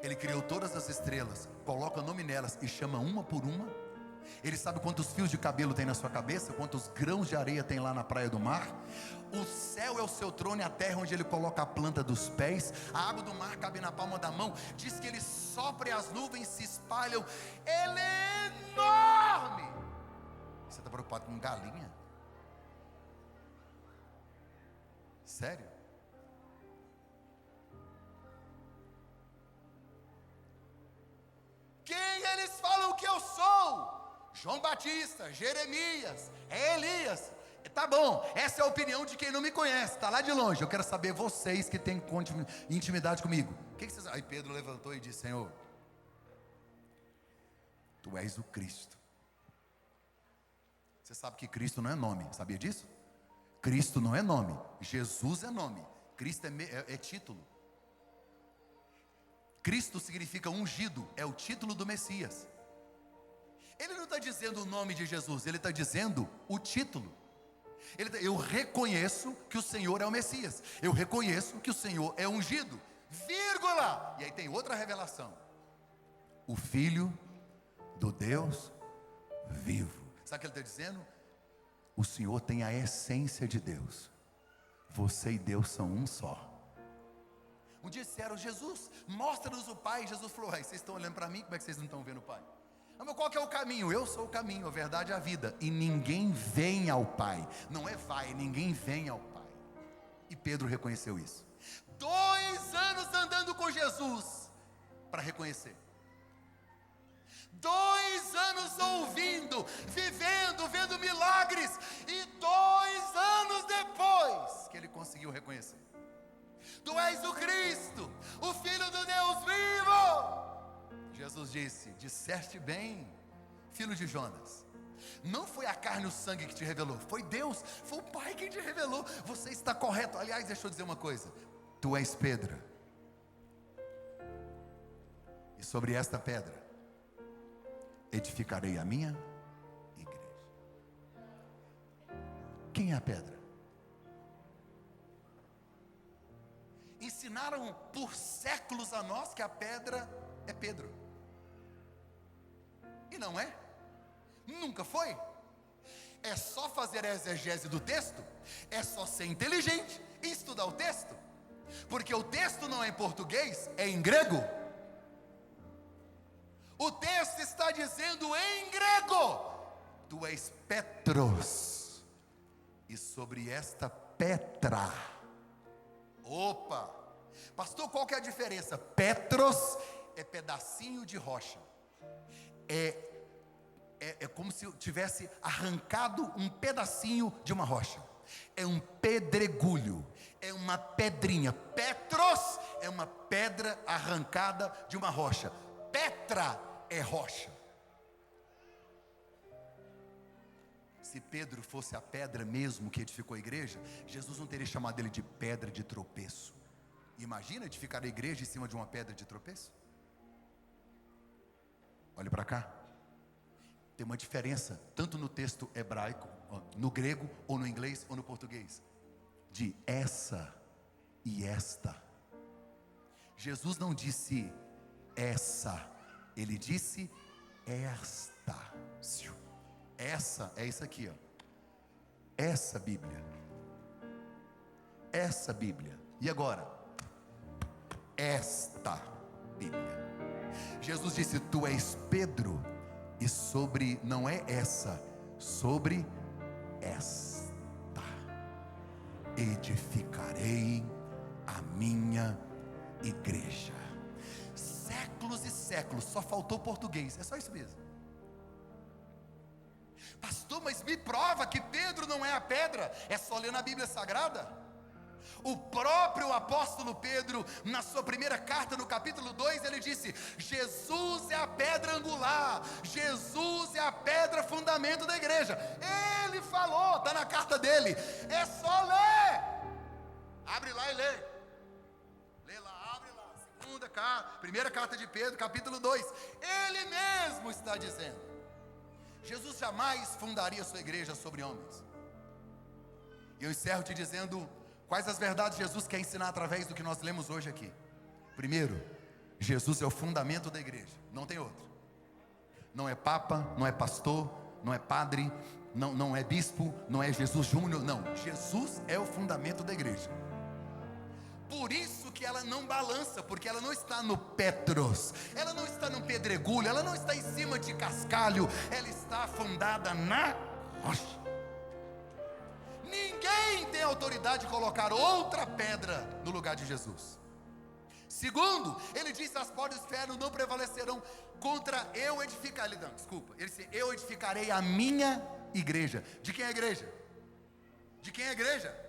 Ele criou todas as estrelas, coloca nome nelas e chama uma por uma. Ele sabe quantos fios de cabelo tem na sua cabeça, quantos grãos de areia tem lá na praia do mar. O céu é o seu trono e a terra onde Ele coloca a planta dos pés. A água do mar cabe na palma da mão. Diz que Ele sopra e as nuvens se espalham. Ele é enorme. Você está preocupado com galinha? Sério? Quem eles falam que eu sou? João Batista, Jeremias, Elias. Tá bom, essa é a opinião de quem não me conhece, está lá de longe. Eu quero saber vocês que têm intimidade comigo. O que vocês... Aí Pedro levantou e disse: Senhor, Tu és o Cristo. Você sabe que Cristo não é nome, sabia disso? Cristo não é nome, Jesus é nome. Cristo é título. Cristo significa ungido, é o título do Messias. Ele não está dizendo o nome de Jesus, ele está dizendo o título. Eu reconheço que o Senhor é o Messias, eu reconheço que o Senhor é ungido, vírgula. E aí tem outra revelação: o Filho do Deus vivo. Sabe o que ele está dizendo? O Senhor tem a essência de Deus, você e Deus são um só. Um dia disseram: Jesus, mostra-nos o Pai. Jesus falou: vocês estão olhando para mim, como é que vocês não estão vendo o Pai? Mas qual que é o caminho? Eu sou o caminho, a verdade e a vida, e ninguém vem ao Pai. Não é vai, ninguém vem ao Pai. E Pedro reconheceu isso. 2 anos andando com Jesus para reconhecer. 2 anos ouvindo, vivendo, vendo milagres, e 2 anos depois que ele conseguiu reconhecer: Tu és o Cristo, o Filho do Deus vivo. Jesus disse: disseste bem, filho de Jonas. Não foi a carne e o sangue que te revelou, foi Deus, foi o Pai quem te revelou. Você está correto. Aliás, deixa eu dizer uma coisa: tu és pedra, e sobre esta pedra edificarei a minha igreja. Quem é a pedra? Ensinaram por séculos a nós que a pedra é Pedro. E não é. Nunca foi. É só fazer a exegese do texto. É só ser inteligente e estudar o texto. Porque o texto não é em português, é em grego. O texto está dizendo em grego: tu és Petros, e sobre esta pedra. Opa! Pastor, qual que é a diferença? Petros é pedacinho de rocha. É como se eu tivesse arrancado um pedacinho de uma rocha. É um pedregulho, é uma pedrinha. Petros é uma pedra arrancada de uma rocha. Petra é rocha. Se Pedro fosse a pedra mesmo que edificou a igreja, Jesus não teria chamado ele de pedra de tropeço. Imagina edificar a igreja em cima de uma pedra de tropeço? Olhe para cá. Tem uma diferença, tanto no texto hebraico, no grego, ou no inglês, ou no português, de essa e esta. Jesus não disse essa, ele disse esta. Essa é isso aqui, ó. Essa Bíblia. Essa Bíblia. E agora? Esta Bíblia. Jesus disse: tu és Pedro, e sobre, não é essa, sobre esta edificarei a minha igreja. Séculos e séculos, só faltou português, é só isso mesmo. Pastor, mas me prova que Pedro não é a pedra. É só ler na Bíblia Sagrada. O próprio apóstolo Pedro, na sua primeira carta, no capítulo 2, ele disse: Jesus é a pedra angular, Jesus é a pedra fundamento da igreja. Ele falou, está na carta dele. É só ler. Abre lá e lê. Lê lá, abre lá. Primeira carta de Pedro, capítulo 2. Ele mesmo está dizendo. Jesus jamais fundaria sua igreja sobre homens. E eu encerro te dizendo quais as verdades Jesus quer ensinar através do que nós lemos hoje aqui. Primeiro, Jesus é o fundamento da igreja, não tem outro. Não é papa, não é pastor, não é padre, não é bispo, não é Jesus Júnior, não. Jesus é o fundamento da igreja. Por isso que ela não balança, porque ela não está no Petros, ela não está no pedregulho, ela não está em cima de cascalho, ela está fundada na rocha. Ninguém tem autoridade de colocar outra pedra no lugar de Jesus. Segundo, ele disse: as portas do inferno não prevalecerão contra eu edificar. Ele disse: eu edificarei a minha igreja. De quem é a igreja? De quem é a igreja?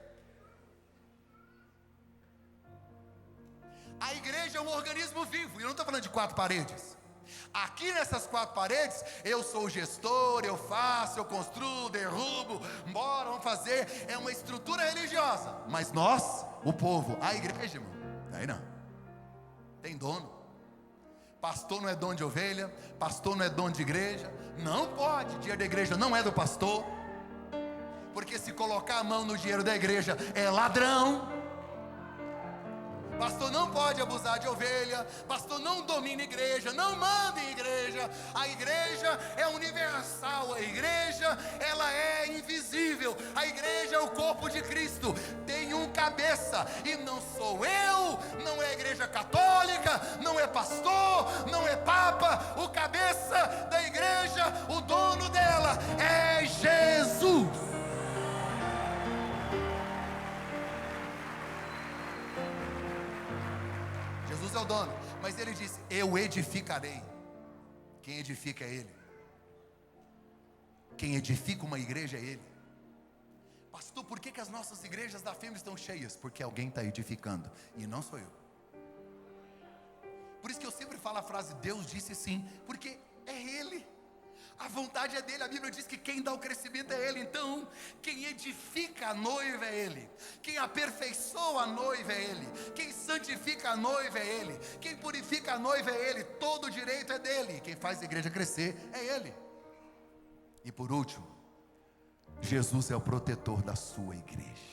A igreja é um organismo vivo, e eu não estou falando de 4 paredes. Aqui nessas 4 paredes, eu sou o gestor, eu faço, eu construo, derrubo, bora, vamos fazer. É uma estrutura religiosa. Mas nós, o povo, a igreja, irmão, aí não. Tem dono. Pastor não é dono de ovelha, pastor não é dono de igreja. Não pode, dinheiro da igreja não é do pastor. Porque se colocar a mão no dinheiro da igreja é ladrão. Pastor não pode abusar de ovelha, pastor não domina igreja, não manda em igreja. A igreja é universal, a igreja ela é invisível, a igreja é o corpo de Cristo, tem um cabeça, e não sou eu, não é a igreja católica, não é pastor, não é papa. O cabeça da igreja, o dono dela é Jesus. Jesus é o dono, mas ele disse: eu edificarei. Quem edifica é ele. Quem edifica uma igreja é ele. Pastor, por que as nossas igrejas da FEM estão cheias? Porque alguém está edificando, e não sou eu. Por isso que eu sempre falo a frase: Deus disse sim, porque é ele. A vontade é dele. A Bíblia diz que quem dá o crescimento é ele. Então, quem edifica a noiva é ele, quem aperfeiçoa a noiva é ele, quem santifica a noiva é ele, quem purifica a noiva é ele. Todo o direito é dele. Quem faz a igreja crescer é ele. E por último, Jesus é o protetor da sua igreja.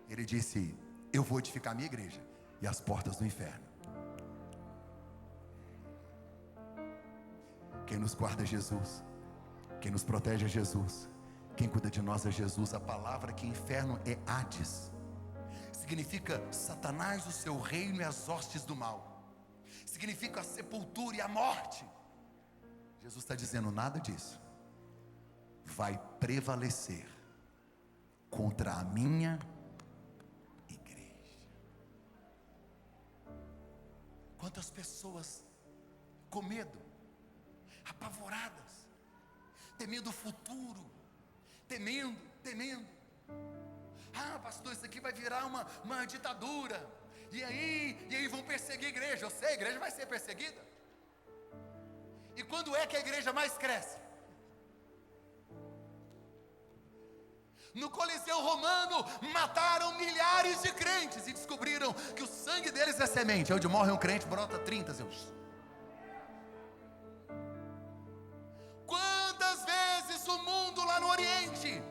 Ele disse: eu vou edificar a minha igreja, e as portas do inferno. Quem nos guarda é Jesus, quem nos protege é Jesus, quem cuida de nós é Jesus. A palavra que inferno é Hades, significa Satanás, o seu reino e as hostes do mal, significa a sepultura e a morte. Jesus está dizendo: nada disso vai prevalecer contra a minha igreja. Quantas pessoas com medo, apavoradas, temendo o futuro, temendo. Ah, pastor, isso aqui vai virar uma ditadura, e aí vão perseguir a igreja. Eu sei, a igreja vai ser perseguida. E quando é que a igreja mais cresce? No Coliseu Romano mataram milhares de crentes e descobriram que o sangue deles é semente. Onde morre um crente, brota 30. Quantas vezes o mundo lá no Oriente,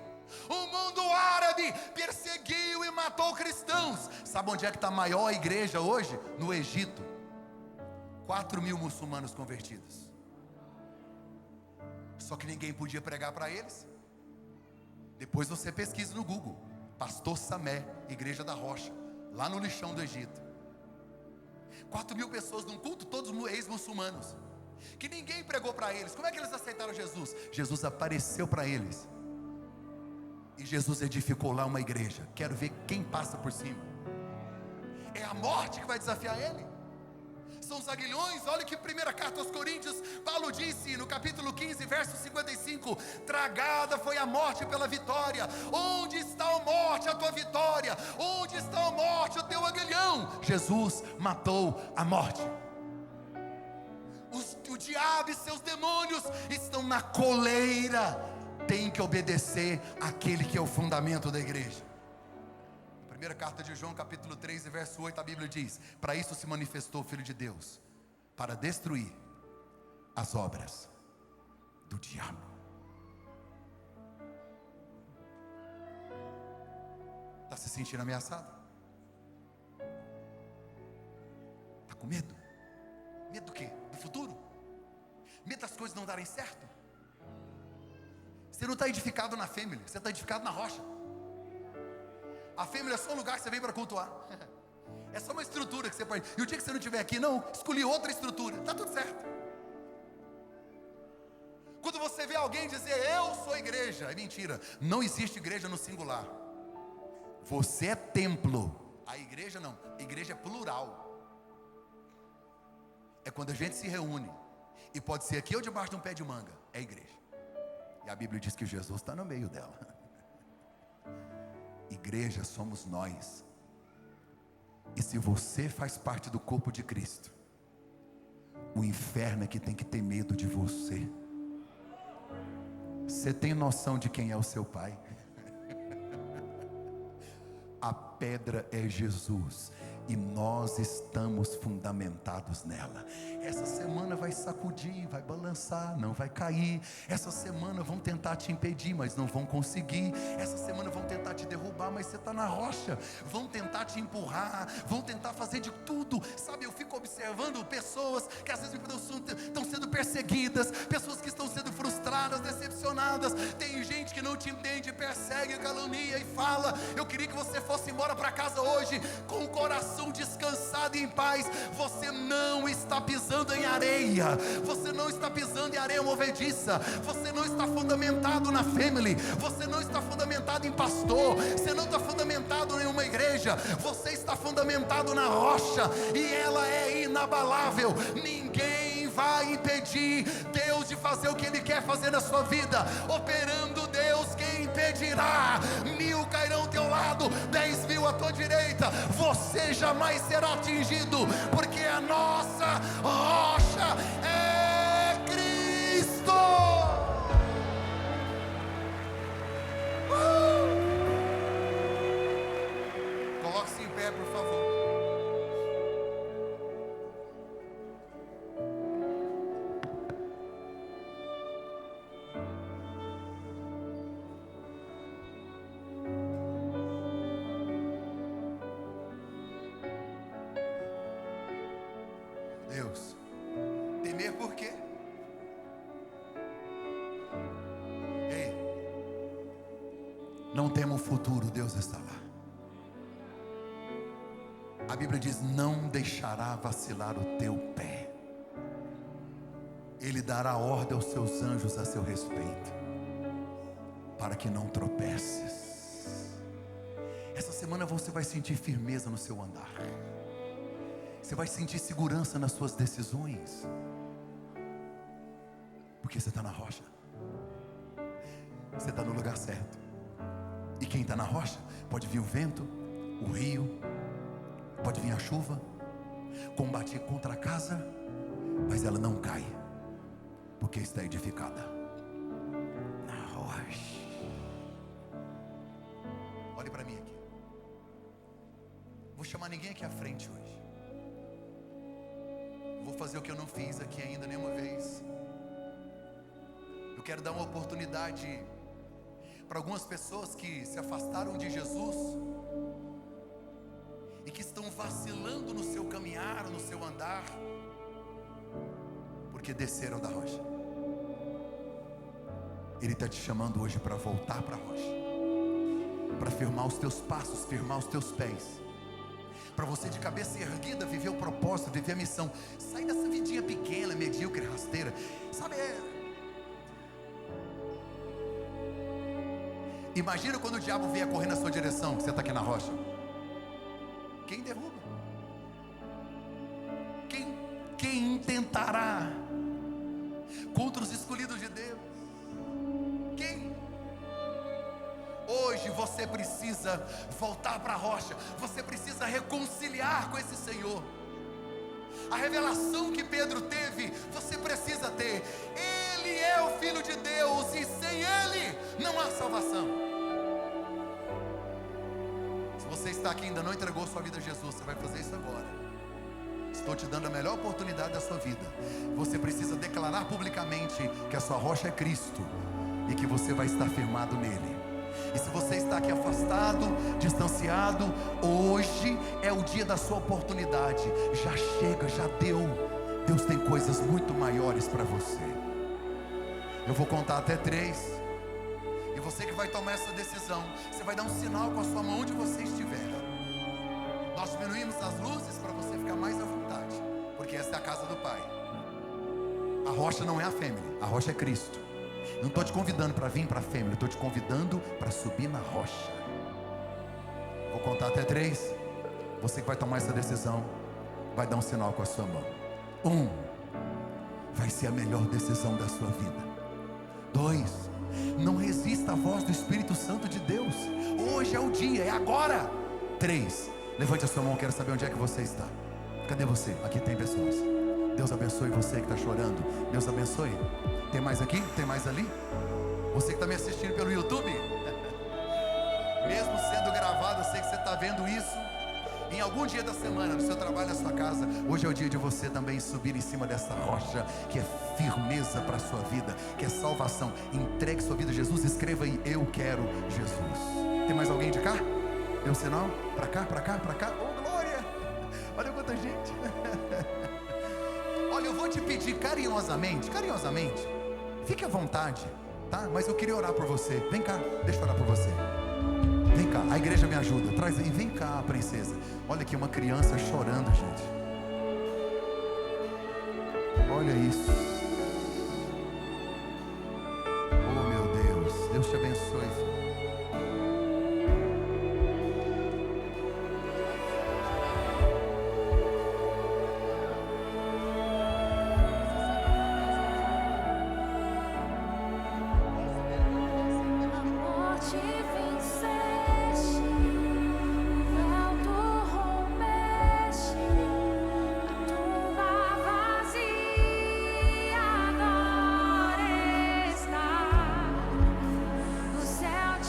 o mundo árabe, perseguiu e matou cristãos. Sabe onde é que está a maior igreja hoje? No Egito. 4.000 muçulmanos convertidos. Só que ninguém podia pregar para eles. Depois você pesquisa no Google: Pastor Samé, Igreja da Rocha, lá no lixão do Egito. 4.000 pessoas num culto, todos ex-muçulmanos, que ninguém pregou para eles. Como é que eles aceitaram Jesus? Jesus apareceu para eles, e Jesus edificou lá uma igreja. Quero ver quem passa por cima. É a morte que vai desafiar ele? São os aguilhões? Olha que primeira carta aos Coríntios, Paulo disse no capítulo 15, verso 55: tragada foi a morte pela vitória. Onde está a morte, a tua vitória? Onde está a morte, o teu aguilhão? Jesus matou a morte. O diabo e seus demônios estão na coleira. Tem que obedecer àquele que é o fundamento da igreja. Primeira carta de João, capítulo 3, verso 8, a Bíblia diz: para isso se manifestou o Filho de Deus, para destruir as obras do diabo. Está se sentindo ameaçado? Está com medo? Medo do quê? Do futuro? Medo das coisas não darem certo? Você não está edificado na família, você está edificado na rocha. A família é só um lugar que você vem para cultuar. É só uma estrutura que você pode. E o dia que você não estiver aqui, não, escolhi outra estrutura. Está tudo certo. Quando você vê alguém dizer eu sou igreja, é mentira. Não existe igreja no singular. Você é templo. A igreja não. A igreja é plural. É quando a gente se reúne. E pode ser aqui ou debaixo de um pé de manga. É igreja. E a Bíblia diz que Jesus está no meio dela. Igreja somos nós. E se você faz parte do corpo de Cristo, o inferno é que tem que ter medo de você. Você tem noção de quem é o seu pai? A pedra é Jesus, e nós estamos fundamentados nela. Essa semana vai sacudir, vai balançar, não vai cair. Essa semana vão tentar te impedir, mas não vão conseguir. Essa semana vão tentar te derrubar, mas você está na rocha. Vão tentar te empurrar, vão tentar fazer de tudo. Sabe, eu fico observando pessoas que às vezes estão sendo perseguidas, pessoas que estão sendo frustradas, decepcionadas. Tem gente que não te entende, persegue, calunia e fala. Eu queria que você fosse embora para casa hoje com o coração descansado e em paz. Você não está pisando em areia, você não está pisando em areia movediça, você não está fundamentado na family, você não está fundamentado em pastor, você não está fundamentado em uma igreja, você está fundamentado na rocha, e ela é inabalável. Ninguém vai impedir Deus de fazer o que Ele quer fazer na sua vida. Operando Deus, quem impedirá? 1000 cairão ao teu lado, 10.000 à tua direita, você jamais será atingido, porque a nossa rocha é Cristo. Não tema o futuro, Deus está lá. A Bíblia diz: não deixará vacilar o teu pé. Ele dará ordem aos seus anjos a seu respeito, para que não tropeces. Essa semana você vai sentir firmeza no seu andar. Você vai sentir segurança nas suas decisões, porque você está na rocha. Você está no lugar certo. E quem está na rocha, pode vir o vento, o rio, pode vir a chuva, combater contra a casa, mas ela não cai, porque está edificada na rocha. Olhe para mim aqui. Vou chamar ninguém aqui à frente hoje. Vou fazer o que eu não fiz aqui ainda nenhuma vez. Eu quero dar uma oportunidade para algumas pessoas que se afastaram de Jesus e que estão vacilando no seu caminhar, no seu andar, porque desceram da rocha. Ele está te chamando hoje para voltar para a rocha, para firmar os teus passos, firmar os teus pés, para você de cabeça erguida viver o propósito, viver a missão. Sair dessa vidinha pequena, medíocre, rasteira. Sabe, imagina quando o diabo vier correr na sua direção, que você está aqui na rocha. Quem derruba? Quem tentará contra os escolhidos de Deus? Quem? Hoje você precisa voltar para a rocha. Você precisa reconciliar com esse Senhor. A revelação que Pedro teve, você precisa ter. Ele é o Filho de Deus, e sem Ele não há salvação. Se você está aqui e ainda não entregou sua vida a Jesus, você vai fazer isso agora. Estou te dando a melhor oportunidade da sua vida. Você precisa declarar publicamente que a sua rocha é Cristo e que você vai estar firmado nele. E se você está aqui afastado, distanciado, hoje é o dia da sua oportunidade. Já chega, já deu. Deus tem coisas muito maiores para você. Eu vou contar até 3. E você que vai tomar essa decisão, você vai dar um sinal com a sua mão onde você estiver. Nós diminuímos as luzes para você ficar mais à vontade, porque essa é a casa do Pai. A rocha não é a family, a rocha é Cristo. Não estou te convidando para vir para a family, estou te convidando para subir na rocha. Vou contar até 3. Você que vai tomar essa decisão, vai dar um sinal com a sua mão. 1, vai ser a melhor decisão da sua vida. 2, não resista à voz do Espírito Santo de Deus. Hoje é o dia, é agora. 3, levante a sua mão, quero saber onde é que você está. Cadê você? Aqui tem pessoas. Deus abençoe você que está chorando. Deus abençoe. Tem mais aqui? Tem mais ali? Você que está me assistindo pelo YouTube, mesmo sendo gravado, eu sei que você está vendo isso em algum dia da semana, no seu trabalho, na sua casa. Hoje é o dia de você também subir em cima dessa rocha, que é firmeza para a sua vida, que é salvação. Entregue sua vida a Jesus. Escreva aí: eu quero Jesus. Tem mais alguém de cá? Deu um sinal? Para cá, para cá, para cá. Oh, glória! Olha quanta gente. Olha, eu vou te pedir carinhosamente, fique à vontade, tá? Mas eu queria orar por você. Vem cá, deixa eu orar por você. Vem cá, a igreja me ajuda. Traz aí, vem cá, princesa. Olha aqui uma criança chorando, gente. Olha isso. Oh, meu Deus. Deus te abençoe, filho.
Céu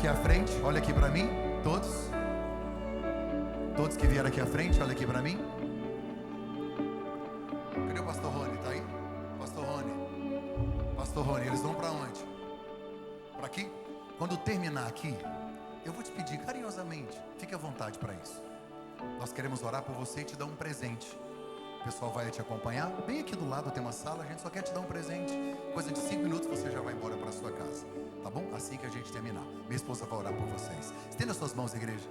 aqui à frente, olha aqui para mim, todos. Todos que vieram aqui à frente, olha aqui para mim. Cadê o pastor Rony? Tá aí? Pastor Rony. Pastor Rony, eles vão para onde? Para aqui? Quando terminar aqui, eu vou te pedir carinhosamente, fique à vontade para isso. Nós queremos orar por você e te dar um presente. O pessoal vai te acompanhar. Bem aqui do lado tem uma sala, a gente só quer te dar um presente. Coisa de 5 minutos você já vai embora para sua casa. Tá bom? Assim que a gente terminar. Minha esposa vai orar por vocês. Estenda suas mãos, igreja.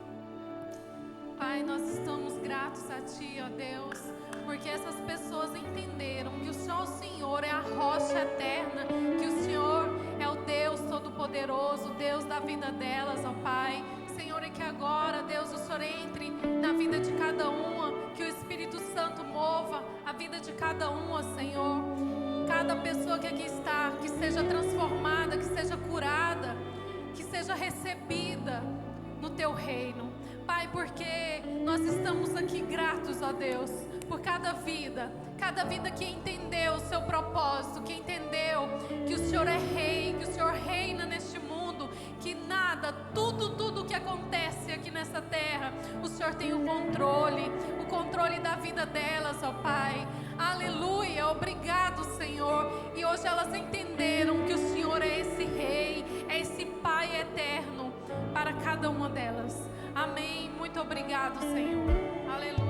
Pai, nós estamos gratos a Ti, ó Deus, porque essas pessoas entenderam que só o Senhor é a rocha eterna, que o Senhor é o Deus Todo-Poderoso, Deus da vida delas, ó Pai. Senhor, e que agora, Deus, o Senhor entre na vida de cada uma, que o Espírito Santo mova a vida de cada uma, Senhor. Cada pessoa que aqui está, que seja transformada, que seja curada, que seja recebida no Teu reino. Pai, porque nós estamos aqui gratos, ó Deus, por cada vida que entendeu o seu propósito, que entendeu que o Senhor é rei, que o Senhor reina neste mundo, que nada, tudo que acontece aqui nessa terra, o Senhor tem o controle da vida delas, ó Pai. Aleluia, obrigado, Senhor. E hoje elas entenderam que o Senhor é esse rei, é esse Pai eterno para cada uma delas. Amém. Muito obrigado, Senhor. Aleluia.